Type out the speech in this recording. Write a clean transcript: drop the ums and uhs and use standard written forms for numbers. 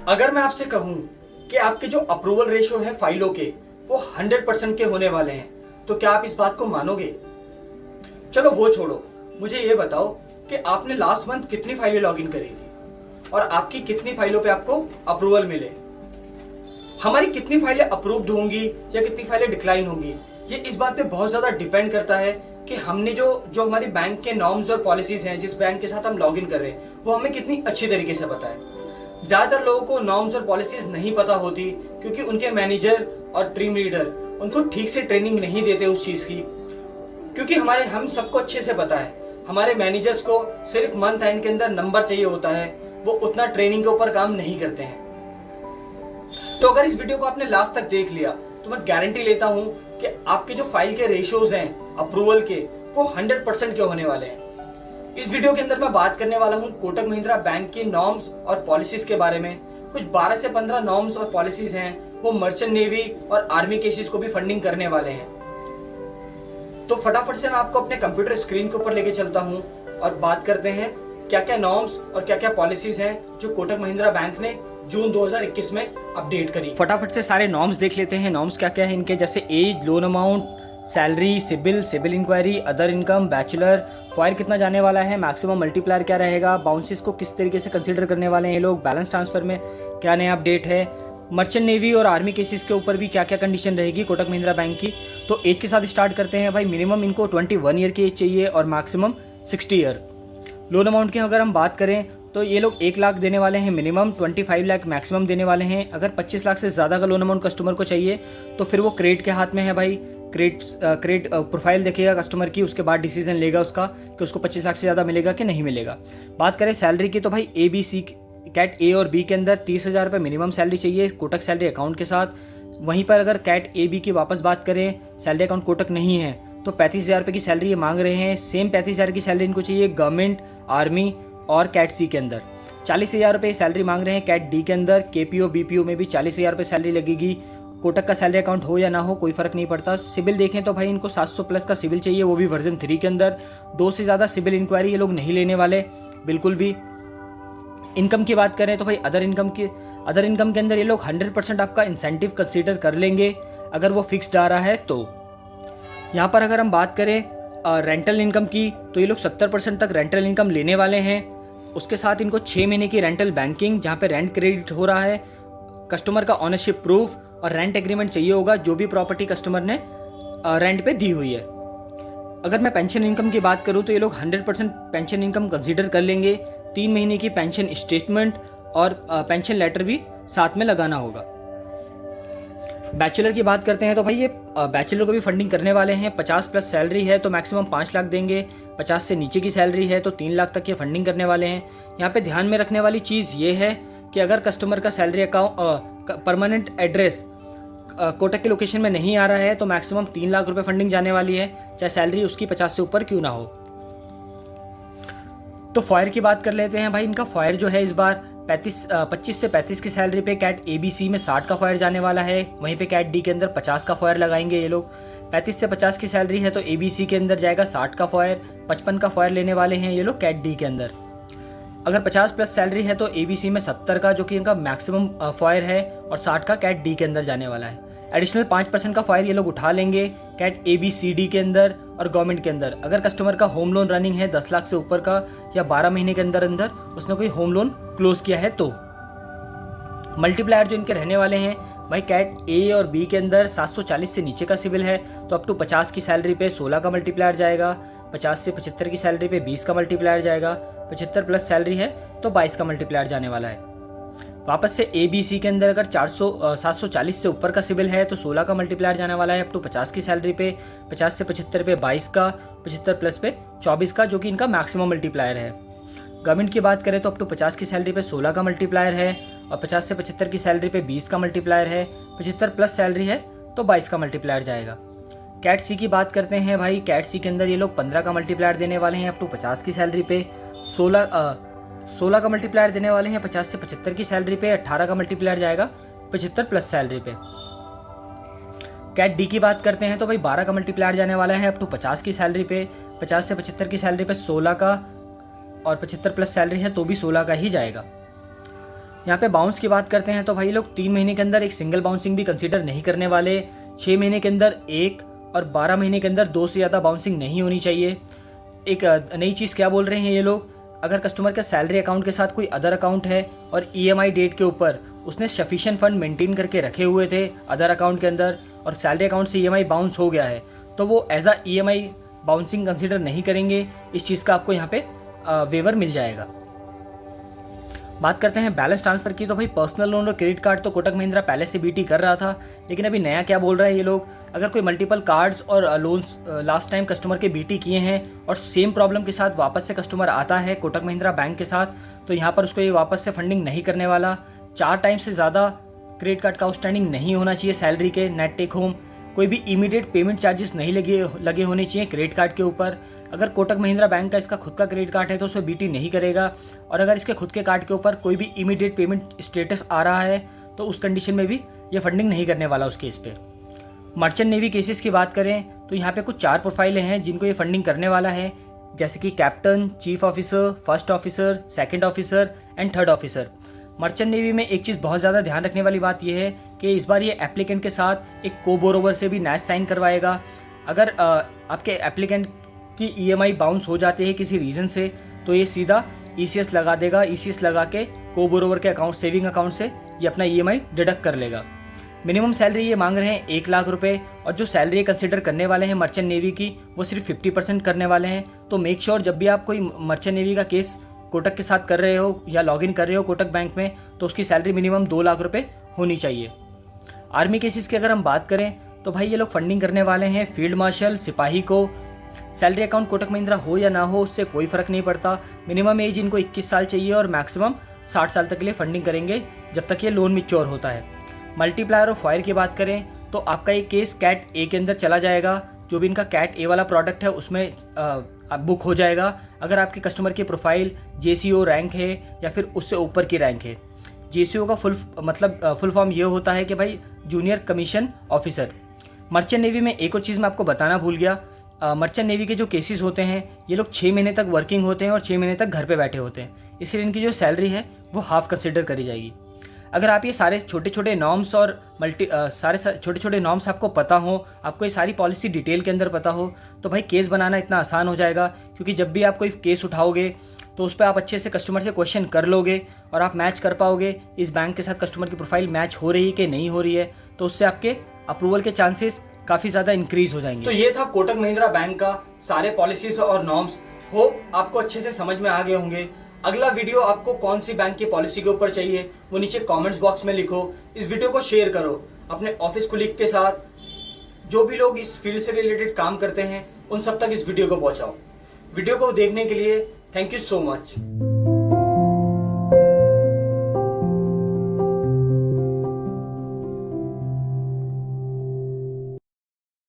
अगर मैं आपसे कहूं कि आपके जो अप्रूवल रेशियो है फाइलों के वो 100% के होने वाले हैं, तो क्या आप इस बात को मानोगे? चलो वो छोड़ो, मुझे ये बताओ कि आपने लास्ट मंथ कितनी फाइलें लॉगिन करी थी और आपकी कितनी फाइलों पे आपको अप्रूवल मिले। हमारी कितनी फाइलें अप्रूव्ड होंगी या कितनी फाइलें डिक्लाइन होंगी, ये इस बात पे बहुत ज्यादा डिपेंड करता है कि हमने जो हमारी बैंक के नॉर्म्स और पॉलिसीज हैं, जिस बैंक के साथ हम लॉगिन कर रहे हैं, वो हमें कितनी अच्छी तरीके से पता है। ज्यादातर लोगों को नॉर्म्स और पॉलिसीज नहीं पता होती क्योंकि उनके मैनेजर और टीम लीडर उनको ठीक से ट्रेनिंग नहीं देते उस चीज की। क्योंकि हम सबको अच्छे से पता है, हमारे मैनेजर्स को सिर्फ मंथ एंड के अंदर नंबर चाहिए होता है, वो उतना ट्रेनिंग के ऊपर काम नहीं करते हैं। तो अगर इस वीडियो को आपने लास्ट तक देख लिया तो मैं गारंटी लेता हूं कि आपके जो फाइल के रेशियोज हैं अप्रूवल के, वो 100% के होने वाले हैं। इस वीडियो के अंदर मैं बात करने वाला हूं कोटक महिंद्रा बैंक की नॉर्म्स और पॉलिसीज के बारे में। कुछ 12 से 15 नॉर्म्स और पॉलिसीज हैं, वो मर्चेंट नेवी और आर्मी केसेस को भी फंडिंग करने वाले हैं। तो फटाफट से मैं आपको अपने कंप्यूटर स्क्रीन के ऊपर लेके चलता हूं और बात करते हैं क्या क्या नॉर्म्स और क्या क्या पॉलिसीज हैं जो कोटक महिंद्रा बैंक ने जून 2021 में अपडेट करी। फटाफट से सारे नॉर्म्स देख लेते हैं। नॉर्म्स क्या क्या है इनके, जैसे age, loan amount, salary, CIBIL inquiry, other income, bachelor, FOIR कितना जाने वाला है, मैक्सिमम मल्टीप्लायर क्या रहेगा, बाउंसेस को किस तरीके से कंसीडर करने वाले हैं ये लोग, बैलेंस ट्रांसफर में क्या नया अपडेट है, मर्चेंट नेवी और आर्मी केसेस के ऊपर भी क्या क्या कंडीशन रहेगी कोटक महिंद्रा बैंक की। तो एज के साथ स्टार्ट करते हैं भाई। मिनिमम इनको 21 ईयर की एज चाहिए और मैक्सिमम 60 ईयर। लोन अमाउंट की अगर हम बात करें तो ये लोग 1 लाख देने वाले हैं मिनिमम, 25 लाख मैक्सिमम देने वाले हैं। अगर 25 लाख से ज़्यादा का लोन अमाउंट कस्टमर को चाहिए तो फिर वो क्रेडिट के हाथ में है भाई। क्रेडिट प्रोफाइल देखेगा कस्टमर की, उसके बाद डिसीजन लेगा उसका कि उसको 25 लाख से ज़्यादा मिलेगा कि नहीं मिलेगा। बात करें सैलरी की तो भाई ABC कैट ए और बी के अंदर 30,000 रुपये मिनिमम सैलरी चाहिए कोटक सैलरी अकाउंट के साथ। वहीं पर अगर कैट AB की वापस बात करें, सैलरी अकाउंट कोटक नहीं है तो 35,000 रुपये की सैलरी ये मांग रहे हैं। सेम 35,000 की सैलरी इनको चाहिए गवर्नमेंट, आर्मी और कैट C के अंदर। 40,000 रुपये सैलरी मांग रहे हैं कैट D के अंदर। KPO BPO में भी 40,000 रुपये सैलरी लगेगी। कोटक का सैलरी अकाउंट हो या ना हो कोई फर्क नहीं पड़ता। सिबिल देखें तो भाई इनको 700 प्लस का सिबिल चाहिए, वो भी वर्जन 3 के अंदर। 2 से ज़्यादा सिबिल इंक्वायरी ये लोग नहीं लेने वाले बिल्कुल भी। इनकम की बात करें तो भाई अदर इनकम के अंदर ये लोग 100% आपका इंसेंटिव कंसीडर कर लेंगे अगर वो फिक्स्ड आ रहा है तो। यहाँ पर अगर हम बात करें रेंटल इनकम की तो ये लोग 70% तक रेंटल इनकम लेने वाले हैं। उसके साथ इनको 6 महीने की रेंटल बैंकिंग जहाँ पे रेंट क्रेडिट हो रहा है, कस्टमर का ऑनरशिप प्रूफ और रेंट एग्रीमेंट चाहिए होगा जो भी प्रॉपर्टी कस्टमर ने रेंट पे दी हुई है। अगर मैं पेंशन इनकम की बात करूँ तो ये लोग 100% पेंशन इनकम कंसीडर कर लेंगे। 3 महीने की पेंशन स्टेटमेंट और पेंशन लेटर भी साथ में लगाना होगा। बैचलर की बात करते हैं तो भाई ये बैचलर को भी फंडिंग करने वाले हैं। 50 प्लस सैलरी है तो मैक्सिमम 5 लाख देंगे। 50 से नीचे की सैलरी है तो 3 लाख तक ये फंडिंग करने वाले हैं। यहाँ पे ध्यान में रखने वाली चीज़ ये है कि अगर कस्टमर का salary account permanent address Kotak के लोकेशन में नहीं आ रहा है तो मैक्सिमम 3 लाख रुपए फंडिंग जाने वाली है, चाहे सैलरी उसकी 50 से ऊपर क्यों ना हो। तो फॉयर की बात कर लेते हैं भाई। इनका फॉयर जो है इस बार 25 से 35 की सैलरी पे कैट ABC में 60 का फॉयर जाने वाला है। वहीं पे कैट D के अंदर 50 का फॉयर लगाएंगे ये लोग। 35 से 50 की सैलरी है तो ABC के अंदर जाएगा 60 का फॉयर। 55 का फॉयर लेने वाले हैं ये लोग कैट D के अंदर। अगर 50 प्लस सैलरी है तो ABC में 70 का जो कि इनका मैक्सिमम फॉयर है और 60 का कैट D के अंदर जाने वाला है। एडिशनल 5% का फायर ये लोग उठा लेंगे कैट ABCD के अंदर और गवर्नमेंट के अंदर। अगर कस्टमर का होम लोन रनिंग है 10 लाख से ऊपर का या 12 महीने के अंदर उसने कोई होम लोन क्लोज किया है तो। मल्टीप्लायर जो इनके रहने वाले हैं भाई, कैट A और B के अंदर 740 से नीचे का सिविल है तो अप टू 50 की सैलरी पे 16 का मल्टीप्लायर जाएगा। 50 से 75 की सैलरी पे 20 का मल्टीप्लायर जाएगा। 75 प्लस सैलरी है तो 22 का मल्टीप्लायर जाने वाला है। वापस से ABC के अंदर अगर 740 से ऊपर का सिविल है तो 16 का मल्टीप्लायर जाने वाला है अप टू 50 की सैलरी पे। 50 से 75 पे 22 का, 75 प्लस पे 24 का जो कि इनका मैक्सिमम मल्टीप्लायर है। गवर्नमेंट की बात करें तो अप टू 50 की सैलरी पे 16 का मल्टीप्लायर है और 50 से 75 की सैलरी पे 20 का मल्टीप्लायर है। 75 प्लस सैलरी है तो 22 का मल्टीप्लायर जाएगा। कैट C की बात करते हैं भाई। कैट C के अंदर ये लोग 15 का मल्टीप्लायर देने वाले हैं अप टू 50 की सैलरी पे। 16 का मल्टीप्लायर देने वाले हैं 50 से 75 की सैलरी पे। 18 का मल्टीप्लायर जाएगा 75 प्लस सैलरी पे। कैट D की बात करते हैं तो भाई 12 का मल्टीप्लायर जाने वाला है अप टू 50 की सैलरी पे। 50 से 75 की सैलरी पे 16 का और 75 प्लस सैलरी है तो भी 16 का ही जाएगा। यहाँ पे बाउंस की बात करते हैं तो भाई लोग 3 महीने के अंदर एक सिंगल बाउंसिंग भी कंसीडर नहीं करने वाले, 6 महीने के अंदर एक और 12 महीने के अंदर 2 से ज़्यादा बाउंसिंग नहीं होनी चाहिए। एक नई चीज़ क्या बोल रहे हैं ये लोग, अगर कस्टमर का सैलरी अकाउंट के साथ कोई अदर अकाउंट है और EMI डेट के ऊपर उसने सफिशिएंट फंड मेंटेन करके रखे हुए थे अदर अकाउंट के अंदर और सैलरी अकाउंट से EMI बाउंस हो गया है तो वो as a EMI bouncing consider नहीं करेंगे। इस चीज़ का आपको यहाँ पे वेवर मिल जाएगा। बात करते हैं बैलेंस ट्रांसफर की तो भाई पर्सनल लोन और क्रेडिट कार्ड तो कोटक महिंद्रा पहले से BT कर रहा था, लेकिन अभी नया क्या बोल रहा है ये लोग, अगर कोई मल्टीपल कार्ड्स और लोन्स लास्ट टाइम कस्टमर के BT किए हैं और सेम प्रॉब्लम के साथ वापस से कस्टमर आता है कोटक महिंद्रा बैंक के साथ तो यहाँ पर उसको ये वापस से फंडिंग नहीं करने वाला। 4 टाइम से ज़्यादा क्रेडिट कार्ड का आउटस्टैंडिंग नहीं होना चाहिए सैलरी के नेट टेक होम, कोई भी इमीडिएट पेमेंट चार्जेस नहीं लगे होने चाहिए क्रेडिट कार्ड के ऊपर। अगर कोटक महिंद्रा बैंक का इसका खुद का क्रेडिट कार्ड है तो उसमें BT नहीं करेगा और अगर इसके खुद के कार्ड के ऊपर कोई भी इमीडिएट पेमेंट स्टेटस आ रहा है तो उस कंडीशन में भी ये फंडिंग नहीं करने वाला उस केस पे। मर्चेंट नेवी केसेस की बात करें तो यहाँ पे कुछ 4 प्रोफाइलें हैं जिनको ये फंडिंग करने वाला है, जैसे कि captain, chief officer, first officer, second officer and third officer. Merchant navy में एक चीज़ बहुत ज़्यादा ध्यान रखने वाली बात यह है कि इस बार ये एप्लीकेंट के साथ एक को बोरोवर से भी नैच साइन करवाएगा। अगर आपके एप्लीकेंट की EMI बाउंस हो जाती है किसी रीज़न से तो ये सीधा ECS लगा देगा, ECS लगा के को बोरोवर के अकाउंट सेविंग अकाउंट से ये अपना EMI डिडक्ट कर लेगा। मिनिमम सैलरी ये मांग रहे हैं 1 लाख रुपए और जो सैलरी कंसिडर करने वाले हैं मर्चेंट नेवी की वो सिर्फ 50% करने वाले हैं। तो मेक श्योर जब भी आप कोई मर्चेंट नेवी का केस कोटक के साथ कर रहे हो या लॉगिन कर रहे हो कोटक बैंक में तो उसकी सैलरी मिनिमम 2 लाख रुपए होनी चाहिए। आर्मी केसेस की अगर हम बात करें तो भाई ये लोग फंडिंग करने वाले हैं फील्ड मार्शल, सिपाही को। सैलरी अकाउंट कोटक महिंद्रा हो या ना हो उससे कोई फर्क नहीं पड़ता। मिनिमम एज इनको 21 साल चाहिए और मैक्सिमम 60 साल तक के लिए फंडिंग करेंगे जब तक ये लोन मैच्योर होता है। मल्टीप्लायर ऑफ फायर की बात करें तो आपका ये केस कैट ए के अंदर चला जाएगा, जो भी इनका कैट ए वाला प्रोडक्ट है उसमें बुक हो जाएगा अगर आपके कस्टमर की प्रोफाइल JCO रैंक है या फिर उससे ऊपर की रैंक है। JCO का फुल फॉर्म ये होता है कि भाई junior commission officer. Merchant navy में एक और चीज़ मैं आपको बताना भूल गया, मर्चेंट नेवी के जो केसेस होते हैं ये लोग 6 महीने तक वर्किंग होते हैं और 6 महीने तक घर पे बैठे होते हैं, इसलिए इनकी जो सैलरी है वो हाफ कंसिडर करी जाएगी। अगर आप ये सारे छोटे छोटे नॉर्म्स और सारे छोटे छोटे नॉर्म्स आपको पता हो, आपको ये सारी पॉलिसी डिटेल के अंदर पता हो तो भाई केस बनाना इतना आसान हो जाएगा, क्योंकि जब भी आप कोई केस उठाओगे तो उस पर आप अच्छे से कस्टमर से क्वेश्चन कर लोगे और आप मैच कर पाओगे इस बैंक के साथ कस्टमर की प्रोफाइल मैच हो रही है कि नहीं हो रही है, तो उससे आपके अप्रूवल के चांसेस काफ़ी ज़्यादा इंक्रीज हो जाएंगे। तो ये था कोटक महिंद्रा बैंक का सारे पॉलिसीज और नॉर्म्स। होप आपको अच्छे से समझ में आ गए होंगे। अगला वीडियो आपको कौन सी बैंक की पॉलिसी के ऊपर चाहिए वो नीचे कमेंट्स बॉक्स में लिखो। इस वीडियो को शेयर करो अपने ऑफिस कोलीग के साथ, जो भी लोग इस फील्ड से रिलेटेड काम करते हैं उन सब तक इस वीडियो को पहुंचाओ। वीडियो को देखने के लिए थैंक यू सो मच।